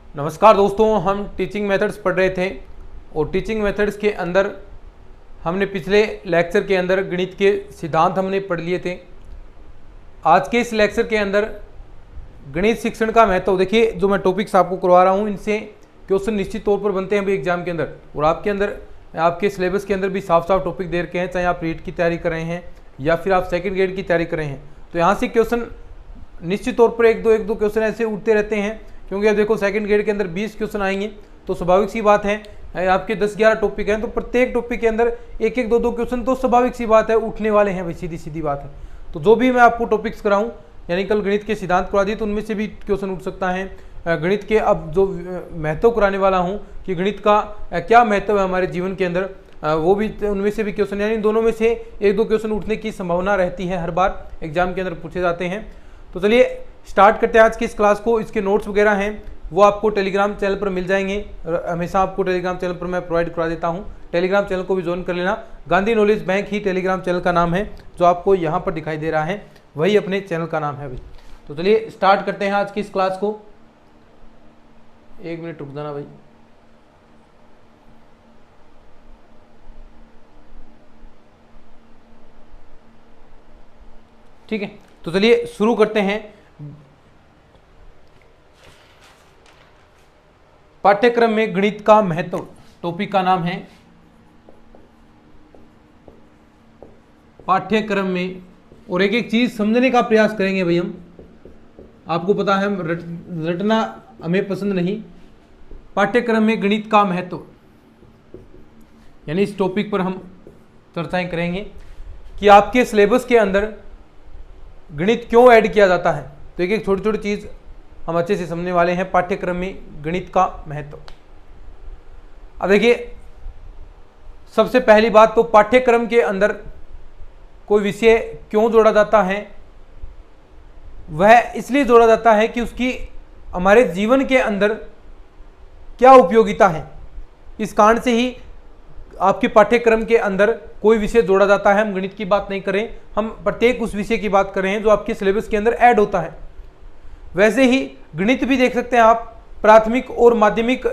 नमस्कार दोस्तों, हम टीचिंग मेथड्स पढ़ रहे थे और टीचिंग मेथड्स के अंदर हमने पिछले लेक्चर के अंदर गणित के सिद्धांत हमने पढ़ लिए थे। आज के इस लेक्चर के अंदर गणित शिक्षण का महत्व, देखिए जो मैं टॉपिक्स आपको करवा रहा हूँ इनसे क्वेश्चन निश्चित तौर पर बनते हैं भी एग्जाम के अंदर, और आपके अंदर आपके सिलेबस के अंदर भी साफ साफ टॉपिक दे रखे हैं, चाहे आप रीट की तैयारी कर रहे हैं या फिर आप सेकंड ग्रेड की तैयारी कर रहे हैं। तो यहाँ से क्वेश्चन निश्चित तौर पर एक दो क्वेश्चन ऐसे उठते रहते हैं, क्योंकि अब देखो सेकंड ग्रेड के अंदर 20 क्वेश्चन आएंगे, तो स्वाभाविक सी बात है आपके 10-11 टॉपिक हैं, तो प्रत्येक टॉपिक के अंदर एक दो क्वेश्चन तो स्वाभाविक सी बात है उठने वाले हैं भाई, सीधी सीधी बात है। तो जो भी मैं आपको टॉपिक्स कराऊं, यानी कल गणित के सिद्धांत करा दिए तो उनमें से भी क्वेश्चन उठ सकता है। गणित के अब जो महत्व कराने वाला हूँ कि गणित का क्या महत्व है हमारे जीवन के अंदर, वो भी उनमें से भी क्वेश्चन, यानी दोनों में से एक दो क्वेश्चन उठने की संभावना रहती है, हर बार एग्जाम के अंदर पूछे जाते हैं। तो चलिए स्टार्ट करते हैं आज की इस क्लास को। इसके नोट्स वगैरह हैं वो आपको टेलीग्राम चैनल पर मिल जाएंगे, हमेशा आपको टेलीग्राम चैनल पर मैं प्रोवाइड करा देता हूं। टेलीग्राम चैनल को भी ज्वाइन कर लेना। गांधी नॉलेज बैंक ही टेलीग्राम चैनल का नाम है, जो आपको यहां पर दिखाई दे रहा है वही अपने चैनल का नाम है भाई। तो चलिए स्टार्ट करते हैं आज की इस क्लास को। एक मिनट रुक जाना भाई। ठीक है, तो चलिए शुरू करते हैं। पाठ्यक्रम में गणित का महत्व, टॉपिक का नाम है पाठ्यक्रम में, और एक एक चीज समझने का प्रयास करेंगे भाई हम। आपको पता है हम रटना हमें पसंद नहीं। पाठ्यक्रम में गणित का महत्व, यानी इस टॉपिक पर हम चर्चाएं करेंगे कि आपके सिलेबस के अंदर गणित क्यों ऐड किया जाता है। तो एक एक छोटी छोटी चीज हम अच्छे से समझने वाले हैं। पाठ्यक्रम में गणित का महत्व, अब देखिए सबसे पहली बात तो पाठ्यक्रम के अंदर कोई विषय क्यों जोड़ा जाता है। वह इसलिए जोड़ा जाता है कि उसकी हमारे जीवन के अंदर क्या उपयोगिता है। इस कारण से ही आपके पाठ्यक्रम के अंदर कोई विषय जोड़ा जाता है। हम गणित की बात नहीं करें, हम प्रत्येक उस विषय की बात कर रहे हैं जो आपके सिलेबस के अंदर ऐड होता है। वैसे ही गणित भी देख सकते हैं आप, प्राथमिक और माध्यमिक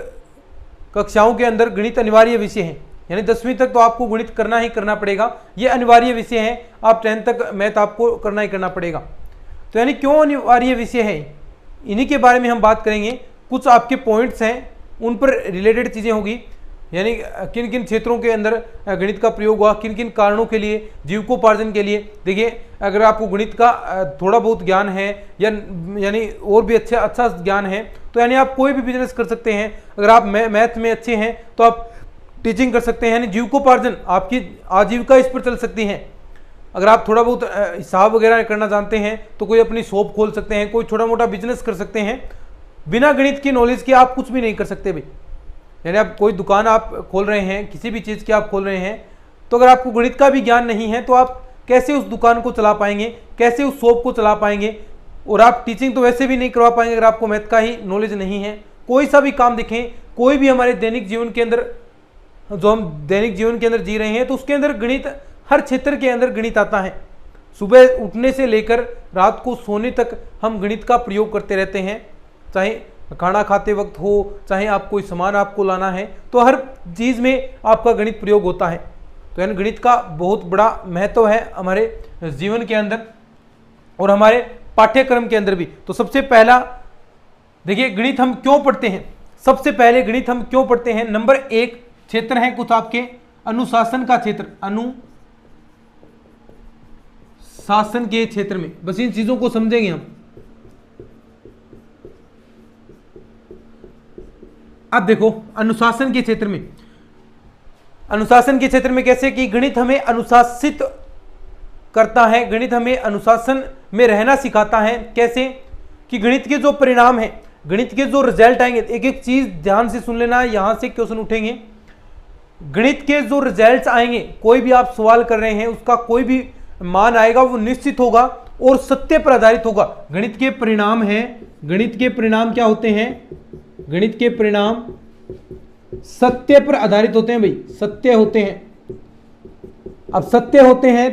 कक्षाओं के अंदर गणित अनिवार्य विषय है, यानी 10वीं तक तो आपको गणित करना ही करना पड़ेगा, ये अनिवार्य विषय है। आप 10th तक मैथ आपको करना ही करना पड़ेगा। तो यानी क्यों अनिवार्य विषय है, इन्हीं के बारे में हम बात करेंगे। कुछ आपके पॉइंट्स हैं उन पर रिलेटेड चीज़ें होगी, यानी किन किन क्षेत्रों के अंदर गणित का प्रयोग हुआ, किन किन कारणों के लिए, जीविकोपार्जन के लिए। देखिए अगर आपको गणित का थोड़ा बहुत ज्ञान है या यानी और भी अच्छा ज्ञान है, तो यानी आप कोई भी बिजनेस कर सकते हैं। अगर आप मैथ में अच्छे हैं तो आप टीचिंग कर सकते हैं, यानी जीविकोपार्जन, आपकी आजीविका इस पर चल सकती है। अगर आप थोड़ा बहुत हिसाब वगैरह करना जानते हैं तो कोई अपनी शॉप खोल सकते हैं, कोई छोटा मोटा बिजनेस कर सकते हैं। बिना गणित की नॉलेज के आप कुछ भी नहीं कर सकते भाई। यानी आप कोई दुकान आप खोल रहे हैं, किसी भी चीज़ की आप खोल रहे हैं, तो अगर आपको गणित का भी ज्ञान नहीं है तो आप कैसे उस दुकान को चला पाएंगे, कैसे उस शॉप को चला पाएंगे। और आप टीचिंग तो वैसे भी नहीं करवा पाएंगे अगर आपको मैथ का ही नॉलेज नहीं है। कोई सा भी काम देखें, कोई भी हमारे दैनिक जीवन के अंदर, जो हम दैनिक जीवन के अंदर जी रहे हैं, तो उसके अंदर गणित, हर क्षेत्र के अंदर गणित आता है। सुबह उठने से लेकर रात को सोने तक हम गणित का प्रयोग करते रहते हैं, चाहे खाना खाते वक्त हो, चाहे आप कोई सामान आपको लाना है, तो हर चीज़ में आपका गणित प्रयोग होता है। तो यानी गणित का बहुत बड़ा महत्व है हमारे जीवन के अंदर और हमारे पाठ्यक्रम के अंदर भी। तो सबसे पहला देखिए गणित हम क्यों पढ़ते हैं। सबसे पहले गणित हम क्यों पढ़ते हैं, नंबर 1 क्षेत्र है कुछ आपके अनुशासन का क्षेत्र, अनुशासन के क्षेत्र में। बस इन चीजों को समझेंगे हम। अब देखो अनुशासन के क्षेत्र में, अनुशासन के क्षेत्र में कैसे कि गणित हमें अनुशासित करता है, गणित हमें अनुशासन में रहना सिखाता है। कैसे कि गणित के जो परिणाम है, गणित के जो रिजल्ट आएंगे, एक एक चीज ध्यान से सुन लेना, यहां से क्वेश्चन उठेंगे। गणित के जो रिजल्ट्स आएंगे, कोई भी आप सवाल कर रहे हैं उसका कोई भी मान आएगा वो निश्चित होगा और सत्य पर आधारित होगा। गणित के परिणाम है, गणित के परिणाम क्या होते हैं, गणित के परिणाम सत्य पर आधारित होते हैं भाई, सत्य होते हैं। अब सत्य होते हैं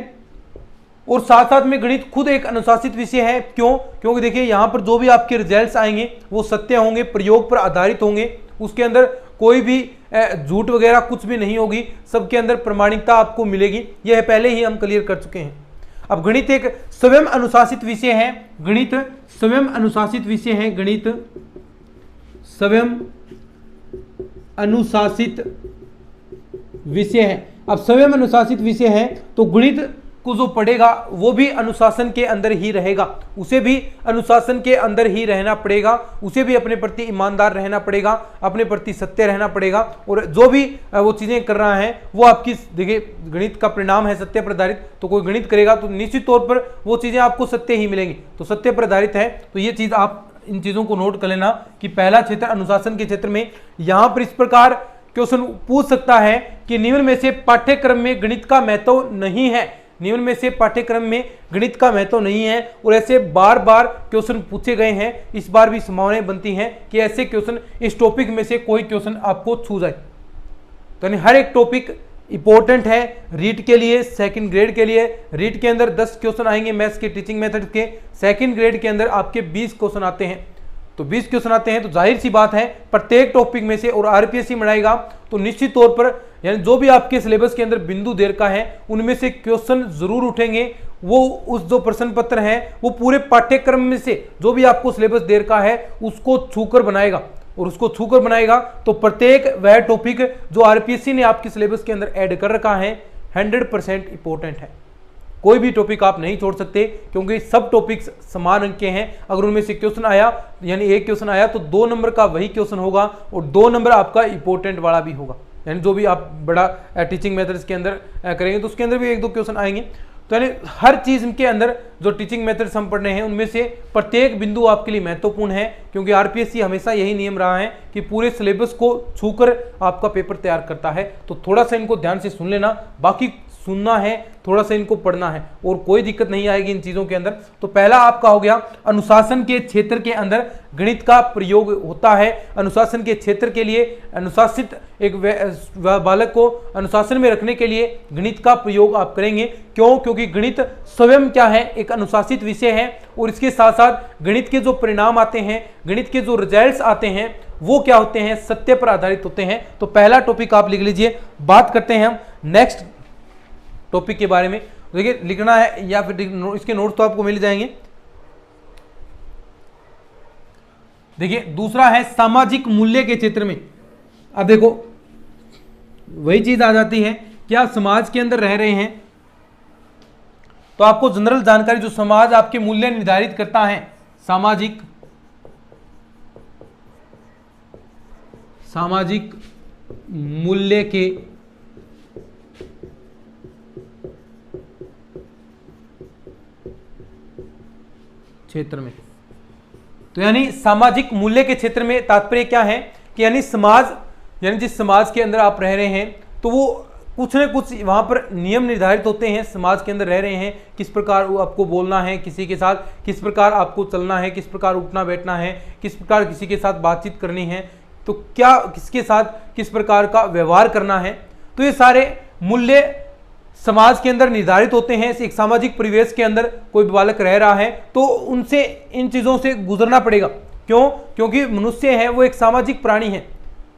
और साथ साथ में गणित खुद एक अनुशासित विषय है। क्यों? क्योंकि देखिए यहां पर जो भी आपके रिजल्ट्स आएंगे वो सत्य होंगे, प्रयोग पर आधारित होंगे, उसके अंदर कोई भी झूठ वगैरह कुछ भी नहीं होगी, सबके अंदर प्रामाणिकता आपको मिलेगी। यह पहले ही हम क्लियर कर चुके हैं। अब गणित एक स्वयं अनुशासित विषय है, गणित स्वयं अनुशासित विषय है, गणित स्वयं अनुशासित विषय है। अब स्वयं अनुशासित विषय है तो गणित को जो पढ़ेगा वो भी अनुशासन के अंदर ही रहेगा, उसे भी अनुशासन के अंदर ही रहना पड़ेगा, उसे भी अपने प्रति ईमानदार रहना पड़ेगा, अपने प्रति सत्य रहना पड़ेगा, और जो भी वो चीजें कर रहा है वो आपकी, देखिए गणित का परिणाम है सत्य पर आधारित, तो कोई गणित करेगा तो निश्चित तौर पर वो चीजें आपको सत्य ही मिलेंगी, तो सत्य पर आधारित है। तो ये चीज आप इन चीजों को नोट कर लेना कि पहला क्षेत्र अनुशासन के क्षेत्र में, यहां पर इस प्रकार क्वेश्चन पूछ सकता है कि निम्न में से पाठ्यक्रम में गणित का महत्व नहीं है, निम्न में से पाठ्यक्रम में गणित का महत्व नहीं है, और ऐसे बार बार क्वेश्चन पूछे गए हैं। इस बार भी संभावनाएं बनती हैं कि ऐसे क्वेश्चन इस टॉपिक में से कोई क्वेश्चन आपको छू जाए। तो यानी हर एक टॉपिक इंपॉर्टेंट है रीट के लिए, सेकंड ग्रेड के लिए। रीट के अंदर 10 क्वेश्चन आएंगे मैथ्स के टीचिंग मेथड के, सेकंड ग्रेड के अंदर आपके 20 क्वेश्चन आते हैं। तो 20 क्वेश्चन आते हैं तो जाहिर सी बात है प्रत्येक टॉपिक में से, और आरपीएससी बढ़ाएगा तो निश्चित तौर पर यानी जो भी आपके सिलेबस के अंदर बिंदु देर का है उनमें से क्वेश्चन जरूर उठेंगे। वो उस जो प्रश्न पत्र है वो पूरे पाठ्यक्रम में से जो भी आपको सिलेबस देर का है उसको छूकर बनाएगा, और उसको छूकर बनाएगा तो प्रत्येक वह टॉपिक जो आरपीएससी ने आपके सिलेबस के अंदर ऐड कर रखा है 100% इंपॉर्टेंट है। कोई भी टॉपिक आप नहीं छोड़ सकते, क्योंकि सब टॉपिक्स समान अंक के हैं। अगर उनमें से क्वेश्चन आया, यानी एक क्वेश्चन आया तो 2 नंबर का वही क्वेश्चन होगा, और 2 नंबर आपका इंपॉर्टेंट वाला भी होगा। यानी जो भी आप बड़ा टीचिंग मेथड्स के अंदर करेंगे तो उसके अंदर भी 1-2 क्वेश्चन आएंगे। तो यानी हर चीज के अंदर जो टीचिंग मेथड्स हम पढ़ रहे हैं उनमें से प्रत्येक बिंदु आपके लिए महत्वपूर्ण है, क्योंकि आरपीएससी हमेशा यही नियम रहा है कि पूरे सिलेबस को छूकर आपका पेपर तैयार करता है। तो थोड़ा सा इनको ध्यान से सुन लेना, बाकी सुनना है, थोड़ा सा इनको पढ़ना है, और कोई दिक्कत नहीं आएगी इन चीजों के अंदर। तो पहला आपका हो गया अनुशासन के क्षेत्र के अंदर गणित का प्रयोग होता है। अनुशासन के क्षेत्र के लिए, अनुशासित एक बालक को अनुशासन में रखने के लिए गणित का प्रयोग आप करेंगे। क्यों? क्योंकि गणित स्वयं क्या है, एक अनुशासित विषय है, और इसके साथ साथ गणित के जो परिणाम आते हैं, गणित के जो रिजल्ट्स आते हैं वो क्या होते हैं, सत्य पर आधारित होते हैं। तो पहला टॉपिक आप लिख लीजिए। बात करते हैं हम नेक्स्ट टॉपिक के बारे में। देखिए लिखना है या फिर इसके नोट्स तो आपको मिल जाएंगे। देखिए दूसरा है सामाजिक मूल्य के क्षेत्र में। अब देखो वही चीज आ जाती है कि आप समाज के अंदर रह रहे हैं तो आपको जनरल जानकारी, जो समाज आपके मूल्य निर्धारित करता है, सामाजिक मूल्य के क्षेत्र में। तो यानी सामाजिक मूल्य के क्षेत्र में तात्पर्य क्या है कि यानी समाज, यानी जिस समाज के अंदर आप रह रहे हैं तो वो कुछ न कुछ वहां पर नियम निर्धारित होते हैं। समाज के अंदर रह रहे हैं, किस प्रकार आपको बोलना है किसी के साथ, किस प्रकार आपको चलना है, किस प्रकार उठना बैठना है, किस प्रकार किसी के साथ बातचीत करनी है, तो क्या किसके साथ किस प्रकार का व्यवहार करना है। तो ये सारे मूल्य समाज के अंदर निर्धारित होते हैं। एक सामाजिक परिवेश के अंदर कोई बालक रह रहा है तो उनसे इन चीजों से गुजरना पड़ेगा। क्यों? क्योंकि मनुष्य है वो एक सामाजिक प्राणी है,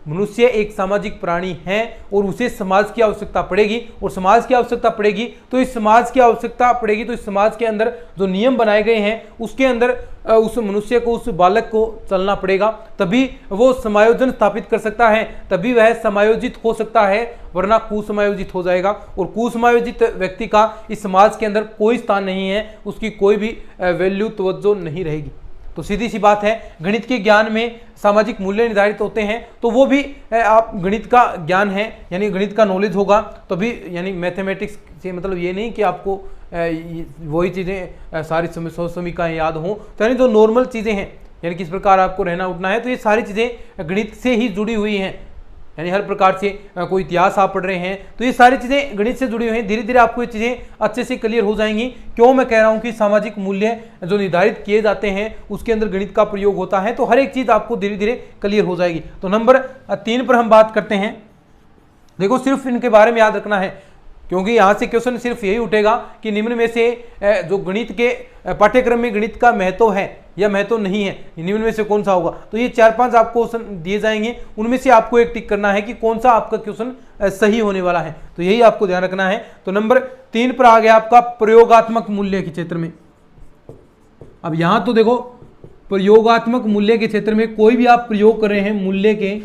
मनुष्य एक सामाजिक प्राणी है, और उसे समाज की आवश्यकता पड़ेगी, और समाज की आवश्यकता पड़ेगी तो इस समाज की आवश्यकता पड़ेगी तो इस समाज के अंदर जो नियम बनाए गए हैं उसके अंदर उस मनुष्य को, उस बालक को चलना पड़ेगा, तभी वो समायोजन स्थापित कर सकता है, तभी वह समायोजित हो सकता है, वरना कुसमायोजित हो जाएगा। और कुसमायोजित व्यक्ति का इस समाज के अंदर कोई स्थान नहीं है, उसकी कोई भी वैल्यू तवज्जो नहीं रहेगी। तो सीधी सी बात है, गणित के ज्ञान में सामाजिक मूल्य निर्धारित होते हैं, तो वो भी आप गणित का ज्ञान है, यानी गणित का नॉलेज होगा तभी, यानी मैथमेटिक्स से मतलब ये नहीं कि आपको वही चीज़ें सारी समीकरण याद हों, तो यानी जो नॉर्मल चीज़ें हैं, यानी किस प्रकार आपको रहना उठना है, तो ये सारी चीज़ें गणित से ही जुड़ी हुई हैं। यानी हर प्रकार से कोई इतिहास आप पढ़ रहे हैं तो ये सारी चीज़ें गणित से जुड़ी हुई हैं। धीरे धीरे आपको ये चीज़ें अच्छे से क्लियर हो जाएंगी। क्यों मैं कह रहा हूँ कि सामाजिक मूल्य जो निर्धारित किए जाते हैं उसके अंदर गणित का प्रयोग होता है, तो हर एक चीज़ आपको धीरे धीरे क्लियर हो जाएगी। तो नंबर 3 पर हम बात करते हैं। देखो सिर्फ इनके बारे में याद रखना है, क्योंकि यहाँ से क्वेश्चन सिर्फ यही उठेगा कि निम्न में से जो गणित के पाठ्यक्रम में गणित का महत्व है या महत्व नहीं है, निम्न में से कौन सा होगा। तो ये 4-5 आपको क्वेश्चन दिए जाएंगे, उनमें से आपको एक टिक करना है कि कौन सा आपका क्वेश्चन सही होने वाला है। तो यही आपको ध्यान रखना है। तो नंबर 3 पर आ गया आपका प्रयोगात्मक मूल्य के क्षेत्र में। अब यहां तो देखो प्रयोगात्मक मूल्य के क्षेत्र में कोई भी आप प्रयोग कर रहे हैं मूल्य के,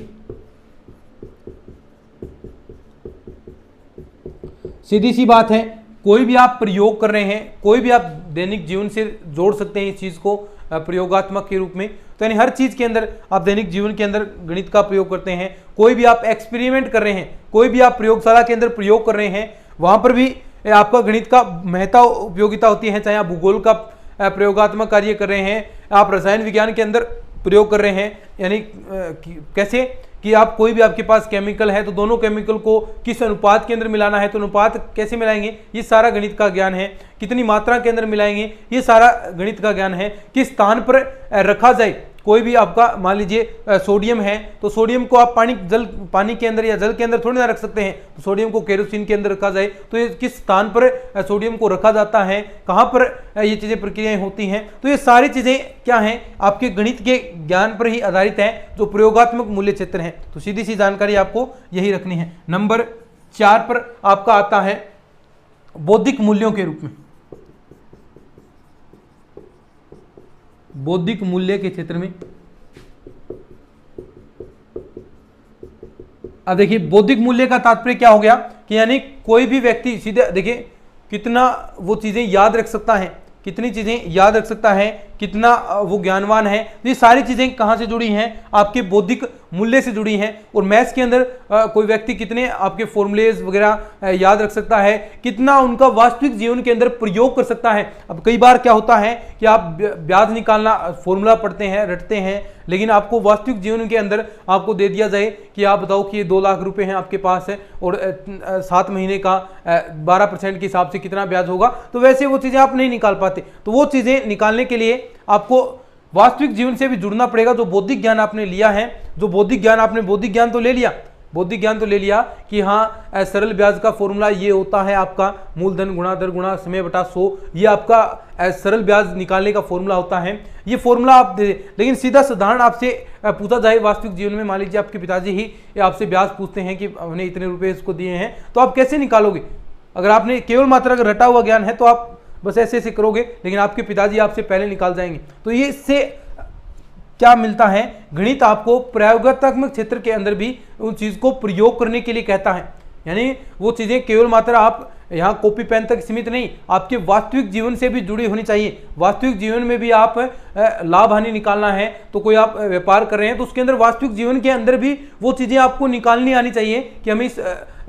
सीधी सी बात है, कोई भी आप प्रयोग कर रहे हैं, कोई भी आप दैनिक जीवन से जोड़ सकते हैं इस चीज को प्रयोगात्मक के रूप में। तो यानी हर चीज के अंदर आप दैनिक जीवन के अंदर गणित का प्रयोग करते हैं। कोई भी आप एक्सपेरिमेंट कर रहे हैं, कोई भी आप प्रयोगशाला के अंदर प्रयोग कर रहे हैं, वहां पर भी आपका गणित का महत्व उपयोगिता होती है। चाहे आप भूगोल का प्रयोगात्मक कार्य कर रहे हैं, आप रसायन विज्ञान के अंदर प्रयोग कर रहे हैं, यानी कैसे कि आप कोई भी आपके पास केमिकल है तो दोनों केमिकल को किस अनुपात के अंदर मिलाना है, तो अनुपात कैसे मिलाएंगे, ये सारा गणित का ज्ञान है। कितनी मात्रा के अंदर मिलाएंगे, ये सारा गणित का ज्ञान है। किस स्थान पर रखा जाए, कोई भी आपका मान लीजिए सोडियम है तो सोडियम को आप पानी के अंदर या जल के अंदर थोड़ी ना रख सकते हैं। तो सोडियम को केरोसिन के अंदर रखा जाए तो ये किस स्थान पर सोडियम को रखा जाता है, कहाँ पर ये चीज़ें प्रक्रियाएं होती हैं। तो ये सारी चीज़ें क्या हैं, आपके गणित के ज्ञान पर ही आधारित है, जो प्रयोगात्मक मूल्य क्षेत्र है। तो सीधी सी जानकारी आपको यही रखनी है। नंबर 4 पर आपका आता है बौद्धिक मूल्यों के रूप में। बौद्धिक मूल्य के क्षेत्र में अब देखिए बौद्धिक मूल्य का तात्पर्य क्या हो गया कि यानी कोई भी व्यक्ति सीधे देखिए कितना वो चीजें याद रख सकता है, कितनी चीजें याद रख सकता है, कितना वो ज्ञानवान है। ये सारी चीजें कहां से जुड़ी हैं, आपके बौद्धिक मूल्य से जुड़ी हैं। और मैथ्स के अंदर कोई व्यक्ति कितने आपके फॉर्मूलेज वगैरह याद रख सकता है, कितना उनका वास्तविक जीवन के अंदर प्रयोग कर सकता है। अब कई बार क्या होता है कि आप ब्याज निकालना फॉर्मूला पढ़ते हैं, रटते हैं, लेकिन आपको वास्तविक जीवन के अंदर आपको दे दिया जाए कि आप बताओ कि ये 2 लाख रुपए हैं आपके पास है और 7 महीने का 12% के हिसाब से कितना ब्याज होगा, तो वैसे वो चीजें आप नहीं निकाल पाते। तो वो चीजें निकालने के लिए आपको वास्तविक जीवन से भी जुड़ना पड़ेगा। जो बौद्धिक ज्ञान आपने लिया है, जो बौद्धिक ज्ञान तो ले लिया, बौद्धिक ज्ञान तो ले लिया कि हाँ सरल ब्याज का फॉर्मूला ये होता है, आपका मूलधन गुणा दर गुणा समय बटा 100, ये आपका सरल ब्याज निकालने का फॉर्मूला होता है। ये फॉर्मूला आप दे, लेकिन सीधा साधारण आपसे पूछा जाए वास्तविक जीवन में, मान लीजिए आपके पिताजी ही आपसे ब्याज पूछते हैं कि हमने इतने रुपए इसको दिए हैं, तो आप कैसे निकालोगे। अगर आपने केवल मात्रा का रटा हुआ ज्ञान है तो आप बस ऐसे ऐसे करोगे, लेकिन आपके पिताजी आपसे पहले निकाल जाएंगे। तो ये इससे क्या मिलता है, गणित आपको प्रयोगात्मक क्षेत्र के अंदर भी उन चीज को प्रयोग करने के लिए कहता है। यानी वो चीजें केवल मात्रा आप यहाँ कॉपी पेन तक सीमित नहीं, आपके वास्तविक जीवन से भी जुड़ी होनी चाहिए। वास्तविक जीवन में भी आप लाभ हानि निकालना है, तो कोई आप व्यापार कर रहे हैं तो उसके अंदर वास्तविक जीवन के अंदर भी वो चीजें आपको निकालनी आनी चाहिए कि हमें इस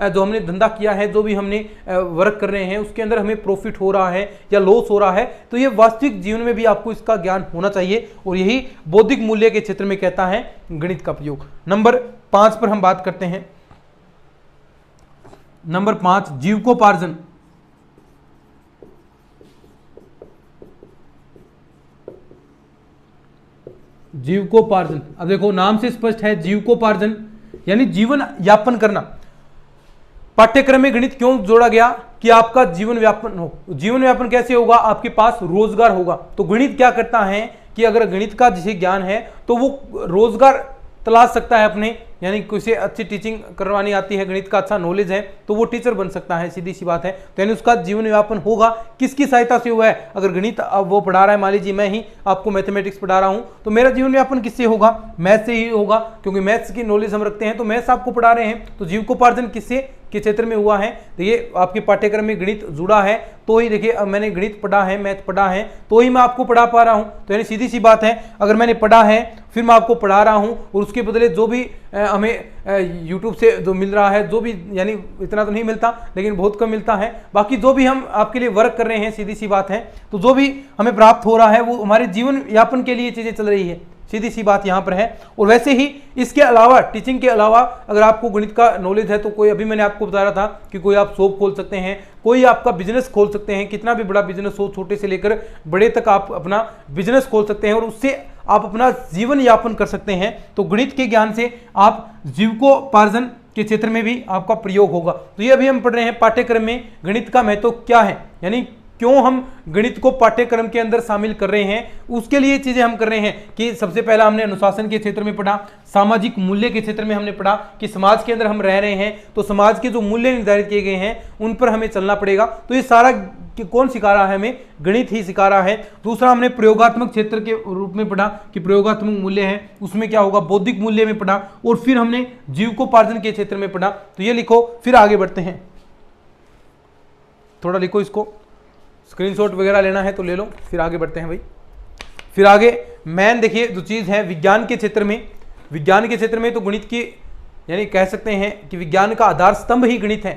जो हमने धंधा किया है, जो भी हमने वर्क कर रहे हैं, उसके अंदर हमें प्रॉफिट हो रहा है या लॉस हो रहा है। तो ये वास्तविक जीवन में भी आपको इसका ज्ञान होना चाहिए, और यही बौद्धिक मूल्य के क्षेत्र में कहता है गणित का प्रयोग। नंबर 5 पर हम बात करते हैं। नंबर 5 जीविकोपार्जन। जीविकोपार्जन, अब देखो नाम से स्पष्ट है, जीविकोपार्जन यानी जीवन यापन करना। पाठ्यक्रम में गणित क्यों जोड़ा गया कि आपका जीवन व्यापन हो। जीवन व्यापन कैसे होगा, आपके पास रोजगार होगा। तो गणित क्या करता है कि अगर गणित का जिसे ज्ञान है तो वो रोजगार तलाश सकता है अपने, यानी किसी अच्छी टीचिंग करवानी आती है, गणित का अच्छा नॉलेज है, तो वो टीचर बन सकता है, सीधी सी बात है। तो यानी उसका जीवन व्यापन होगा किसकी सहायता से हुआ है। अगर गणित अब वो पढ़ा रहा है, मान लीजिए मैं ही आपको मैथमेटिक्स पढ़ा रहा हूं, तो मेरा जीवन व्यापन किससे होगा, मैथ्स से ही होगा, क्योंकि मैथ्स की नॉलेज हम रखते हैं, तो मैथ्स आपको पढ़ा रहे हैं। तो जीविकोपार्जन किससे के क्षेत्र में हुआ है। देखिए आपके पाठ्यक्रम में गणित जुड़ा है तो ही, देखिए अब मैंने गणित पढ़ा है, मैथ पढ़ा है, तो ही मैं आपको पढ़ा पा रहा हूं। तो यानी सीधी सी बात है, अगर मैंने पढ़ा है फिर मैं आपको पढ़ा रहा हूं, और उसके बदले जो भी हमें यूट्यूब से जो मिल रहा है, जो भी, यानी इतना तो नहीं मिलता लेकिन बहुत कम मिलता है, बाकी जो भी हम आपके लिए वर्क कर रहे हैं, सीधी सी बात है, तो जो भी हमें प्राप्त हो रहा है वो हमारे जीवन यापन के लिए चीजें चल रही है, सीधी सी बात यहाँ पर है। और वैसे ही इसके अलावा, टीचिंग के अलावा अगर आपको गणित का नॉलेज है तो कोई, अभी मैंने आपको बता रहा था कि कोई आप शॉप खोल सकते हैं, कोई आपका बिजनेस खोल सकते हैं, कितना भी बड़ा बिजनेस हो, छोटे से लेकर बड़े तक आप अपना बिजनेस खोल सकते हैं और उससे आप अपना जीवन यापन कर सकते हैं। तो गणित के ज्ञान से आप जीविकोपार्जन के क्षेत्र में भी आपका प्रयोग होगा। तो ये अभी हम पढ़ रहे हैं पाठ्यक्रम में गणित का महत्व क्या है, यानी क्यों हम गणित को पाठ्यक्रम के अंदर शामिल कर रहे हैं, उसके लिए चीजें हम कर रहे हैं। कि सबसे पहला हमने अनुशासन के क्षेत्र में पढ़ा, सामाजिक मूल्य के क्षेत्र में हमने पढ़ा कि समाज के अंदर हम रह रहे हैं तो समाज के जो मूल्य निर्धारित किए गए हैं उन पर हमें चलना पड़ेगा। तो ये सारा कौन सिखा रहा है, हमें गणित ही सिखा रहा है। दूसरा हमने प्रयोगात्मक क्षेत्र के रूप में पढ़ा कि प्रयोगात्मक मूल्य है, उसमें क्या होगा, बौद्धिक मूल्य में पढ़ा। और फिर हमने जीविकोपार्जन के क्षेत्र में पढ़ा। तो ये लिखो, फिर आगे बढ़ते हैं, थोड़ा लिखो, इसको स्क्रीनशॉट वगैरह लेना है तो ले लो, फिर आगे बढ़ते हैं भाई। फिर आगे मैन देखिए जो चीज है विज्ञान के क्षेत्र में, विज्ञान के क्षेत्र में तो गणित की, यानी कह सकते हैं कि विज्ञान का आधार स्तंभ ही गणित है।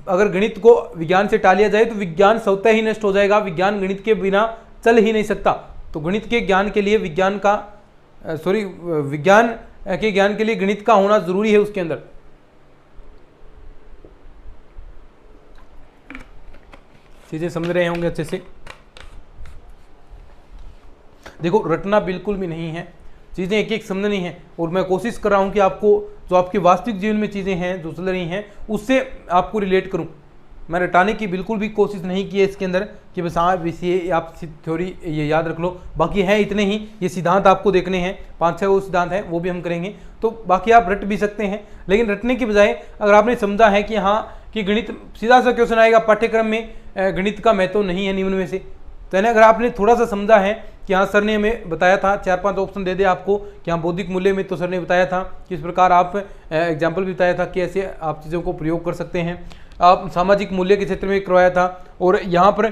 अगर गणित को विज्ञान से टालिया जाए तो विज्ञान स्वतः ही नष्ट हो जाएगा, विज्ञान गणित के बिना चल ही नहीं सकता। तो गणित के ज्ञान के लिए विज्ञान के ज्ञान के लिए गणित का होना जरूरी है उसके अंदर। चीजें समझ रहे होंगे अच्छे से। देखो रटना बिल्कुल भी नहीं है, चीजें एक एक समझनी है। और मैं कोशिश कर रहा हूं कि आपको जो आपके वास्तविक जीवन में चीजें हैं जो चल रही हैं उससे आपको रिलेट करूं। मैं रटाने की बिल्कुल भी कोशिश नहीं की है इसके अंदर कि बस हाँ ये आप थ्योरी ये याद रख लो, बाकी है इतने ही। ये सिद्धांत आपको देखने हैं, 5-6 वो सिद्धांत हैं, वो भी हम करेंगे। तो बाकी आप रट भी सकते हैं, लेकिन रटने की बजाय अगर आपने समझा है कि हाँ कि गणित सीधा सा क्वेश्चन आएगा पाठ्यक्रम में, गणित का महत्व नहीं है निम्न में से, तो यानी अगर आपने थोड़ा सा समझा है कि हाँ सर ने हमें बताया था, 4-5 ऑप्शन दे दे आपको कि हाँ बौद्धिक मूल्य में तो सर ने बताया था कि इस प्रकार आप एग्जाम्पल भी बताया था कि ऐसे आप चीज़ों को प्रयोग कर सकते हैं। आप सामाजिक मूल्य के क्षेत्र में करवाया था और यहाँ पर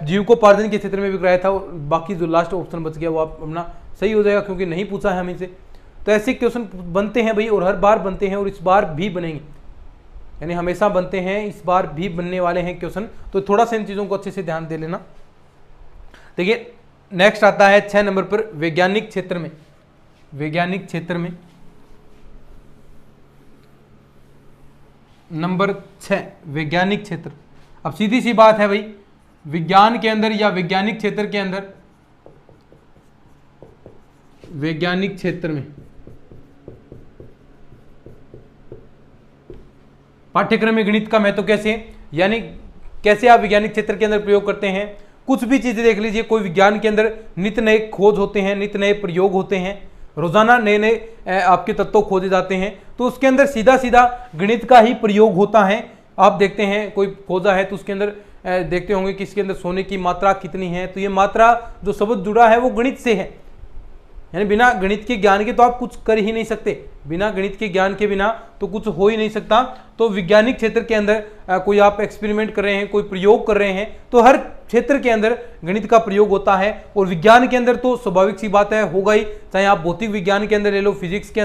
जीविकोपार्जन के क्षेत्र में भी कराया था। और बाकी जो लास्ट ऑप्शन बच गया वो आप अपना सही हो जाएगा, क्योंकि नहीं पूछा है हमें से। तो ऐसे क्वेश्चन बनते हैं भाई, और हर बार बनते हैं और इस बार भी बनेंगे, यानी हमेशा बनते हैं, इस बार भी बनने वाले हैं क्वेश्चन। तो थोड़ा सा इन चीज़ों को अच्छे से ध्यान दे लेना। देखिए नेक्स्ट आता है 6 नंबर पर वैज्ञानिक क्षेत्र में। वैज्ञानिक क्षेत्र में नंबर 6 वैज्ञानिक क्षेत्र। अब सीधी सी बात है भाई, विज्ञान के अंदर या वैज्ञानिक क्षेत्र के अंदर, वैज्ञानिक क्षेत्र में पाठ्यक्रम में गणित का महत्व कैसे, यानी कैसे आप वैज्ञानिक क्षेत्र के अंदर प्रयोग करते हैं। कुछ भी चीजें देख लीजिए, कोई विज्ञान के अंदर नित्य नए खोज होते हैं, नित्य नए प्रयोग होते हैं, रोजाना नए नए आपके तत्व खोजे जाते हैं। तो उसके अंदर सीधा सीधा गणित का ही प्रयोग होता है। आप देखते हैं कोई खोजा है तो उसके अंदर देखते होंगे कि इसके अंदर सोने की मात्रा कितनी है, तो ये मात्रा जो शब्द जुड़ा है वो गणित से है, यानी बिना गणित के ज्ञान के तो आप कुछ कर ही नहीं सकते, बिना गणित के ज्ञान के बिना तो कुछ हो ही नहीं सकता। तो वैज्ञानिक क्षेत्र के अंदर कोई आप एक्सपेरिमेंट कर रहे हैं, कोई प्रयोग कर रहे हैं, तो हर क्षेत्र के अंदर गणित का प्रयोग होता है। और विज्ञान के अंदर तो स्वाभाविक सी बात है होगा ही, चाहे आप भौतिक विज्ञान के अंदर ले लो, फिजिक्स के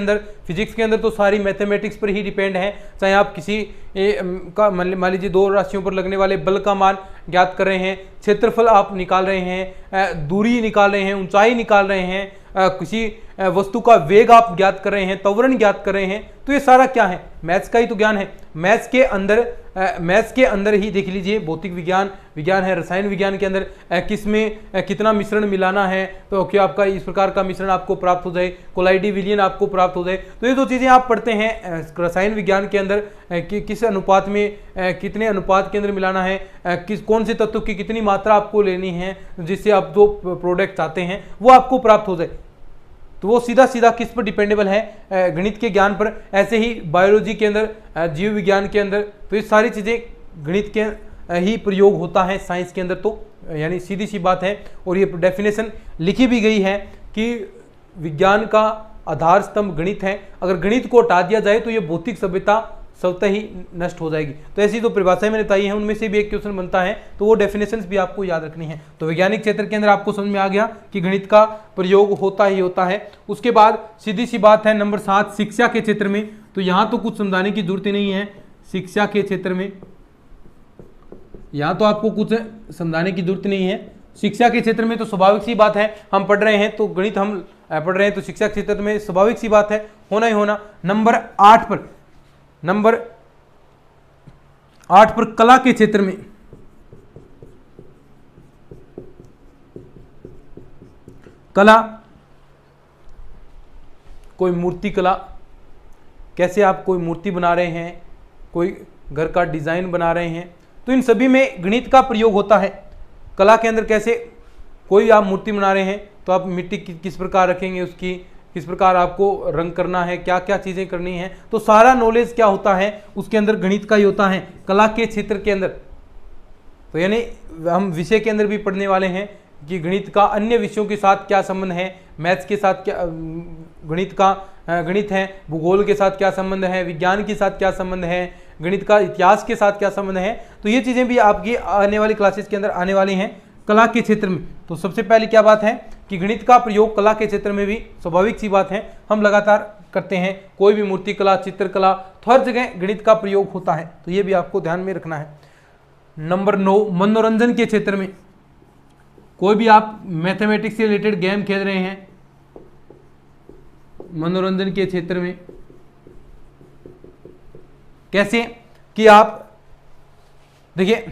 अंदर तो सारी मैथमेटिक्स पर ही डिपेंड है। चाहे आप किसी का मान लीजिए 2 राशियों पर लगने वाले बल का मान ज्ञात कर रहे हैं, क्षेत्रफल आप निकाल रहे हैं, दूरी निकाल रहे हैं, ऊंचाई निकाल रहे हैं, किसी वस्तु का वेग आप ज्ञात कर रहे हैं, त्वरण ज्ञात कर रहे हैं, तो ये सारा क्या है, मैथ्स का ही तो ज्ञान है। मैथ्स के अंदर ही देख लीजिए भौतिक विज्ञान है, रसायन विज्ञान के अंदर किसमें कितना मिश्रण मिलाना है, तो क्या आपका इस प्रकार का मिश्रण आपको प्राप्त हो जाए, कोलाइडी विलयन आपको प्राप्त हो जाए। तो ये 2 चीज़ें आप पढ़ते हैं रसायन विज्ञान के अंदर कि किस अनुपात में कितने अनुपात के अंदर मिलाना है, कौन से तत्व की कितनी मात्रा आपको लेनी है जिससे आप जो प्रोडक्ट चाहते हैं वो आपको प्राप्त हो जाए। तो वो सीधा सीधा किस पर डिपेंडेबल है, गणित के ज्ञान पर। ऐसे ही बायोलॉजी के अंदर, जीव विज्ञान के अंदर, तो ये सारी चीज़ें गणित के ही प्रयोग होता है साइंस के अंदर। तो यानी सीधी सी बात है, और ये डेफिनेशन लिखी भी गई है कि विज्ञान का आधार स्तंभ गणित है। अगर गणित को हटा दिया जाए तो ये भौतिक सभ्यता स्वतः ही नष्ट हो जाएगी। तो ऐसी जो परिभाषाएं मैंने बताई हैं उनमें से भी एक क्वेश्चन बनता है, तो वो डेफिनेशंस भी आपको याद रखनी है। तो वैज्ञानिक क्षेत्र के अंदर आपको समझ में आ गया कि गणित का प्रयोग होता ही होता है। उसके बाद सीधी सी बात है नंबर 7 शिक्षा के क्षेत्र में। तो यहाँ तो कुछ समझाने की जरूरत ही नहीं है। शिक्षा के क्षेत्र में यहाँ तो आपको कुछ समझाने की जरूरत नहीं है। शिक्षा के क्षेत्र में तो स्वाभाविक सी बात है, हम पढ़ रहे हैं तो गणित हम पढ़ रहे हैं, तो शिक्षा के क्षेत्र में स्वाभाविक सी बात है होना ही होना। नंबर 8 पर कला के क्षेत्र में, कला कोई मूर्ति कला कैसे आप कोई मूर्ति बना रहे हैं, कोई घर का डिज़ाइन बना रहे हैं, तो इन सभी में गणित का प्रयोग होता है। कला के अंदर कैसे कोई आप मूर्ति बना रहे हैं तो आप मिट्टी किस प्रकार रखेंगे, उसकी किस प्रकार आपको रंग करना है, क्या क्या चीज़ें करनी है, तो सारा नॉलेज क्या होता है उसके अंदर गणित का ही होता है कला के क्षेत्र के अंदर। तो यानी हम विषय के अंदर भी पढ़ने वाले हैं कि गणित का अन्य विषयों के साथ क्या संबंध है, मैथ्स के साथ क्या गणित है, भूगोल के साथ क्या संबंध है, विज्ञान के साथ क्या संबंध है, गणित का इतिहास के साथ क्या संबंध है। तो ये चीज़ें भी आपकी आने वाली क्लासेस के अंदर आने वाली हैं कला के क्षेत्र में। तो सबसे पहले क्या बात है कि गणित का प्रयोग कला के क्षेत्र में भी स्वाभाविक सी बात है हम लगातार करते हैं। कोई भी मूर्ति कला, चित्रकला, तो हर जगह गणित का प्रयोग होता है, तो ये भी आपको ध्यान में रखना है। नंबर 9, मनोरंजन के क्षेत्र में कोई भी आप मैथमेटिक्स से रिलेटेड गेम खेल रहे हैं, मनोरंजन के क्षेत्र में कैसे कि आप देखिए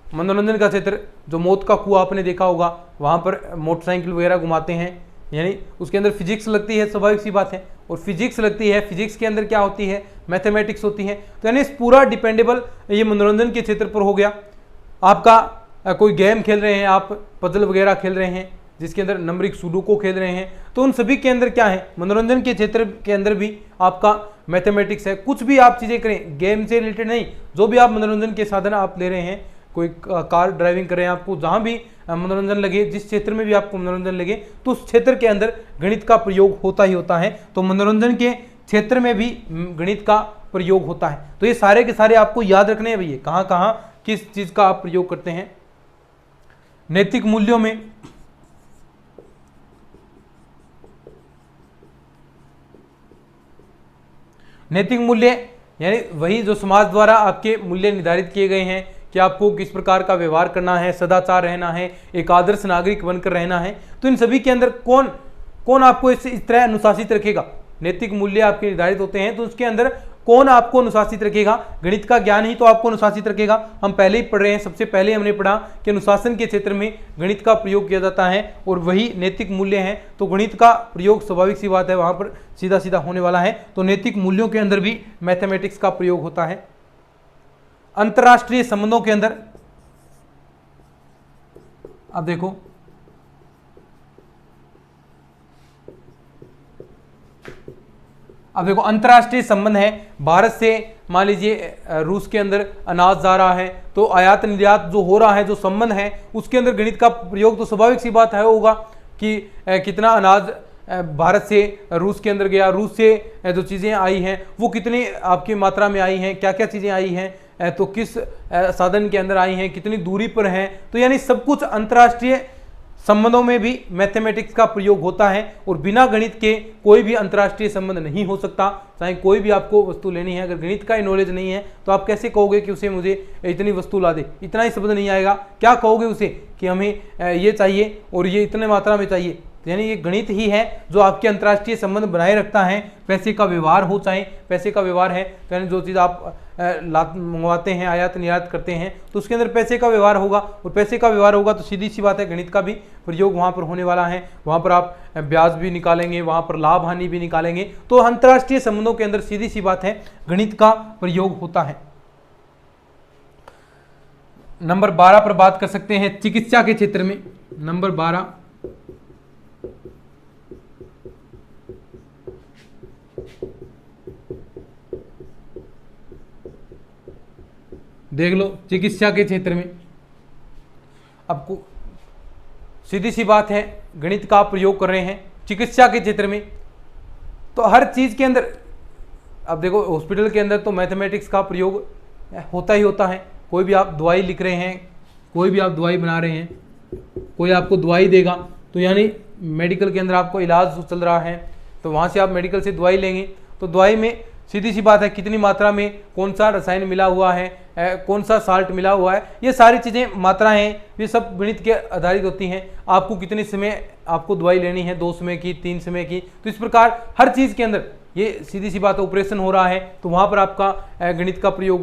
मनोरंजन का क्षेत्र, जो मौत का कुआं आपने देखा होगा, वहां पर मोटरसाइकिल वगैरह घुमाते हैं, यानी उसके अंदर फिजिक्स लगती है, स्वाभाविक सी बात है, और फिजिक्स लगती है, फिजिक्स के अंदर क्या होती है, मैथमेटिक्स होती है। तो यानी पूरा डिपेंडेबल ये मनोरंजन के क्षेत्र पर हो गया। आपका कोई गेम खेल रहे हैं, आप पजल वगैरह खेल रहे हैं जिसके अंदर नंबरिक सुडोकू खेल रहे हैं, तो उन सभी के अंदर क्या है, मनोरंजन के क्षेत्र के अंदर भी आपका मैथमेटिक्स है। कुछ भी आप चीज़ें करें गेम से रिलेटेड नहीं, जो भी आप मनोरंजन के साधन आप ले रहे हैं, कोई कार ड्राइविंग कर रहे हैं, आपको जहाँ भी मनोरंजन लगे, जिस क्षेत्र में भी आपको मनोरंजन लगे, तो उस क्षेत्र के अंदर गणित का प्रयोग होता ही होता है। तो मनोरंजन के क्षेत्र में भी गणित का प्रयोग होता है। तो ये सारे के सारे आपको याद रखने हैं भैया, कहाँ कहाँ किस चीज़ का आप प्रयोग करते हैं। नैतिक मूल्यों में नैतिक मूल्य यानी वही जो समाज द्वारा आपके मूल्य निर्धारित किए गए हैं कि आपको किस प्रकार का व्यवहार करना है, सदाचार रहना है, एक आदर्श नागरिक बनकर रहना है। तो इन सभी के अंदर कौन कौन आपको इस तरह अनुशासित रखेगा, नैतिक मूल्य आपके निर्धारित होते हैं, तो उसके अंदर कौन आपको अनुशासित रखेगा, गणित का ज्ञान ही तो आपको अनुशासित रखेगा। हम पहले ही पढ़ रहे हैं, सबसे पहले हमने पढ़ा कि अनुशासन के क्षेत्र में गणित का प्रयोग किया जाता है और वही नैतिक मूल्य हैं। तो गणित का प्रयोग स्वाभाविक सी बात है वहां पर सीधा सीधा होने वाला है। तो नैतिक मूल्यों के अंदर भी मैथमेटिक्स का प्रयोग होता है। अंतरराष्ट्रीय संबंधों के अंदर अब देखो, अंतरराष्ट्रीय संबंध है, भारत से मान लीजिए रूस के अंदर अनाज जा रहा है, तो आयात निर्यात जो हो रहा है, जो संबंध है, उसके अंदर गणित का प्रयोग तो स्वाभाविक सी बात है होगा कि कितना अनाज भारत से रूस के अंदर गया, रूस से जो चीज़ें आई हैं वो कितनी आपकी मात्रा में आई हैं, क्या क्या चीज़ें आई हैं, तो किस साधन के अंदर आई हैं, कितनी दूरी पर हैं। तो यानी सब कुछ अंतर्राष्ट्रीय संबंधों में भी मैथमेटिक्स का प्रयोग होता है और बिना गणित के कोई भी अंतर्राष्ट्रीय संबंध नहीं हो सकता। चाहे कोई भी आपको वस्तु लेनी है, अगर गणित का ही नॉलेज नहीं है तो आप कैसे कहोगे कि उसे मुझे इतनी वस्तु ला दे, इतना ही शब्द नहीं आएगा। क्या कहोगे उसे कि हमें ये चाहिए और ये इतने मात्रा में चाहिए। यानी ये गणित ही है जो आपके अंतर्राष्ट्रीय संबंध बनाए रखता है। पैसे का व्यवहार हो, चाहे पैसे का व्यवहार है, यानी जो चीज़ आप मंगवाते हैं, आयात निर्यात करते हैं, तो उसके अंदर पैसे का व्यवहार होगा और पैसे का व्यवहार होगा तो सीधी सी बात है गणित का भी प्रयोग वहाँ पर होने वाला है। वहाँ पर आप ब्याज भी निकालेंगे, वहाँ पर लाभ हानि भी निकालेंगे। तो अंतर्राष्ट्रीय संबंधों के अंदर सीधी सी बात है गणित का प्रयोग होता है। नंबर 12 पर बात कर सकते हैं चिकित्सा के क्षेत्र में। नंबर 12 देख लो, चिकित्सा के क्षेत्र में आपको सीधी सी बात है गणित का प्रयोग कर रहे हैं चिकित्सा के क्षेत्र में। तो हर चीज़ के अंदर अब देखो, हॉस्पिटल के अंदर तो मैथमेटिक्स का प्रयोग होता ही होता है। कोई भी आप दवाई लिख रहे हैं, कोई भी आप दवाई बना रहे हैं, कोई आपको दवाई देगा, तो यानी मेडिकल के अंदर आपको इलाज चल रहा है तो वहाँ से आप मेडिकल से दवाई लेंगे, तो दवाई में सीधी सी बात है कितनी मात्रा में कौन सा रसायन मिला हुआ है, कौन सा साल्ट मिला हुआ है, ये सारी चीज़ें मात्राएं हैं, ये सब गणित के आधारित होती हैं। आपको कितने समय आपको दवाई लेनी है, 2 समय की, 3 समय की, तो इस प्रकार हर चीज़ के अंदर ये सीधी सी बात, ऑपरेशन हो रहा है तो वहाँ पर आपका गणित का प्रयोग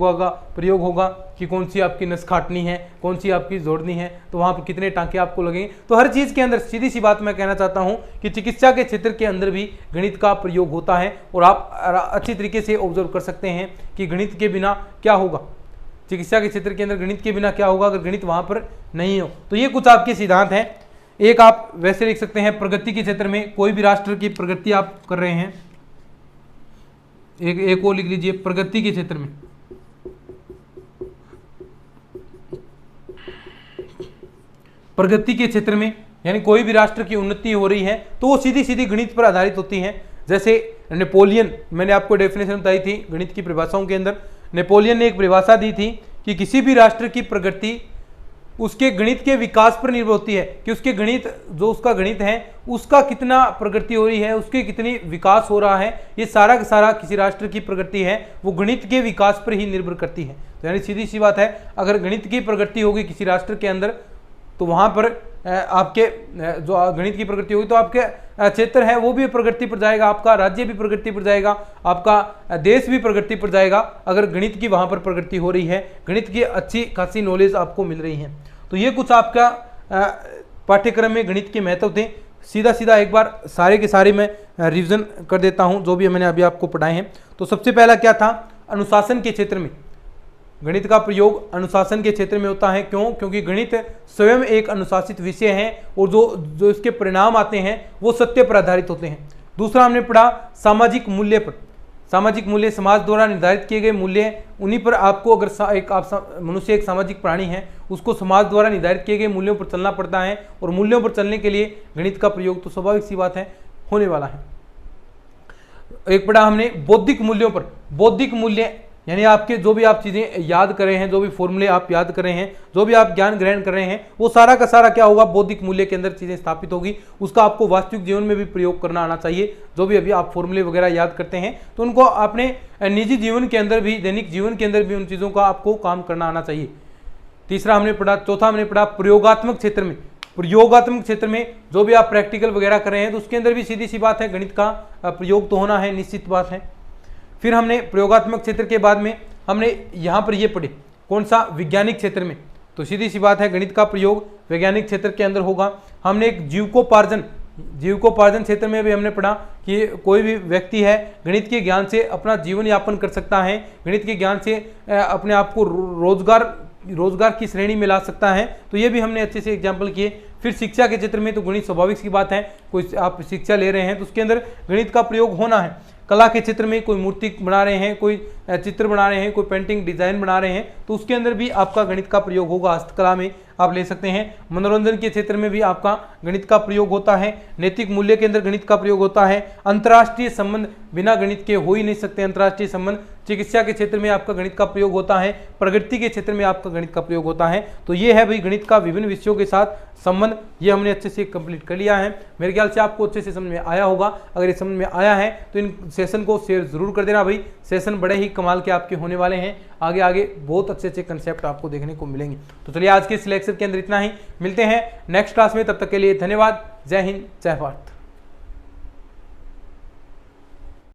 होगा कि कौन सी आपकी नस काटनी है, कौन सी आपकी जोड़नी है, तो वहाँ पर कितने टांके आपको लगेंगे। तो हर चीज़ के अंदर सीधी सी बात मैं कहना चाहता हूँ कि चिकित्सा के क्षेत्र के अंदर भी गणित का प्रयोग होता है और आप अच्छी तरीके से ऑब्जर्व कर सकते हैं कि गणित के बिना क्या होगा, चिकित्सा के क्षेत्र के अंदर गणित के बिना क्या होगा अगर गणित वहाँ पर नहीं हो। तो ये कुछ आपके सिद्धांत हैं। एक आप वैसे लिख सकते हैं, प्रगति के क्षेत्र में कोई भी राष्ट्र की प्रगति आप कर रहे हैं, एक और लिख लीजिए, प्रगति के क्षेत्र में प्रगति के क्षेत्र में यानी कोई भी राष्ट्र की उन्नति हो रही है तो वो सीधी सीधी गणित पर आधारित होती है। जैसे नेपोलियन, मैंने आपको डेफिनेशन बताई थी गणित की परिभाषाओं के अंदर, नेपोलियन ने एक परिभाषा दी थी कि किसी भी राष्ट्र की प्रगति उसके गणित के विकास पर निर्भर होती है, कि उसके गणित, जो उसका गणित है उसका कितना प्रगति हो रही है, उसके कितनी विकास हो रहा है, ये सारा का सारा किसी राष्ट्र की प्रगति है वो गणित के विकास पर ही निर्भर करती है। तो यानी सीधी सी बात है, अगर गणित की प्रगति होगी किसी राष्ट्र के अंदर तो वहाँ पर आपके जो गणित की प्रगति होगी तो आपके क्षेत्र है वो भी प्रगति पर जाएगा, आपका राज्य भी प्रगति पर जाएगा, आपका देश भी प्रगति पर जाएगा अगर गणित की वहाँ पर प्रगति हो रही है, गणित की अच्छी खासी नॉलेज आपको मिल रही है। तो ये कुछ आपका पाठ्यक्रम में गणित के महत्व थे। सीधा एक बार सारे के सारे मैं रिवीजन कर देता हूँ जो भी मैंने अभी आपको पढ़ाए हैं। तो सबसे पहला क्या था, अनुशासन के क्षेत्र में गणित का प्रयोग अनुशासन के क्षेत्र में होता है। क्यों? क्योंकि गणित स्वयं एक अनुशासित विषय है और जो इसके परिणाम आते हैं वो सत्य पर आधारित होते हैं। दूसरा हमने पढ़ा सामाजिक मूल्य पर, सामाजिक मूल्य समाज द्वारा निर्धारित किए गए मूल्य, उन्हीं पर आपको अगर मनुष्य एक सामाजिक प्राणी है उसको समाज द्वारा निर्धारित किए गए मूल्यों पर चलना पड़ता है और मूल्यों पर चलने के लिए गणित का प्रयोग तो स्वाभाविक सी बात है होने वाला है। एक पढ़ा हमने बौद्धिक मूल्यों पर, बौद्धिक मूल्य यानी आपके जो भी आप चीज़ें याद कर रहे हैं, जो भी फॉर्मूले आप याद कर रहे हैं, जो भी आप ज्ञान ग्रहण कर रहे हैं वो सारा का सारा क्या होगा, बौद्धिक मूल्य के अंदर चीज़ें स्थापित होगी। उसका आपको वास्तविक जीवन में भी प्रयोग करना आना चाहिए। जो भी अभी आप फॉर्मूले वगैरह याद करते हैं तो उनको अपने निजी जीवन के अंदर भी, दैनिक जीवन के अंदर भी उन चीज़ों का आपको काम करना आना चाहिए। तीसरा हमने पढ़ा, चौथा हमने पढ़ा प्रयोगात्मक क्षेत्र में, प्रयोगात्मक क्षेत्र में जो भी आप प्रैक्टिकल वगैरह कर रहे हैं तो उसके अंदर भी सीधी सी बात है गणित का प्रयोग तो होना है, निश्चित बात है। फिर हमने प्रयोगात्मक क्षेत्र के बाद में हमने यहाँ पर ये पढ़े कौन सा, वैज्ञानिक क्षेत्र में, तो सीधी सी बात है गणित का प्रयोग वैज्ञानिक क्षेत्र के अंदर होगा। हमने एक जीविकोपार्जन क्षेत्र में भी हमने पढ़ा कि कोई भी व्यक्ति है गणित के ज्ञान से अपना जीवन यापन कर सकता है, गणित के ज्ञान से अपने आप को रोजगार की श्रेणी में ला सकता है। तो ये भी हमने अच्छे से एग्जाम्पल किए। फिर शिक्षा के क्षेत्र में तो गणित स्वाभाविक सी बात है, कोई आप शिक्षा ले रहे हैं तो उसके अंदर गणित का प्रयोग होना है। कला के क्षेत्र में कोई मूर्ति बना रहे हैं, कोई चित्र बना रहे हैं, कोई पेंटिंग डिजाइन बना रहे हैं तो उसके अंदर भी आपका गणित का प्रयोग होगा, हस्तकला में आप ले सकते हैं। मनोरंजन के क्षेत्र में भी आपका गणित का प्रयोग होता है। नैतिक मूल्य के अंदर गणित का प्रयोग होता है। अंतर्राष्ट्रीय संबंध बिना गणित के हो ही नहीं सकते, अंतर्राष्ट्रीय संबंध। चिकित्सा के क्षेत्र में आपका गणित का प्रयोग होता है। प्रगति के क्षेत्र में आपका गणित का प्रयोग होता है। तो ये है भाई गणित का विभिन्न विषयों के साथ संबंध, ये हमने अच्छे से कंप्लीट कर लिया है। मेरे ख्याल से आपको अच्छे से समझ में आया होगा। अगर ये समझ में आया है तो इन सेशन को शेयर जरूर कर देना भाई, सेशन बड़े ही कमाल के आपके होने वाले हैं। आगे बहुत अच्छे अच्छे कंसेप्ट आपको देखने को मिलेंगे। तो चलिए आज के इस लेक्चर के अंदर इतना ही, मिलते हैं नेक्स्ट क्लास में, तब तक के लिए धन्यवाद। जय हिंद, जय भारत।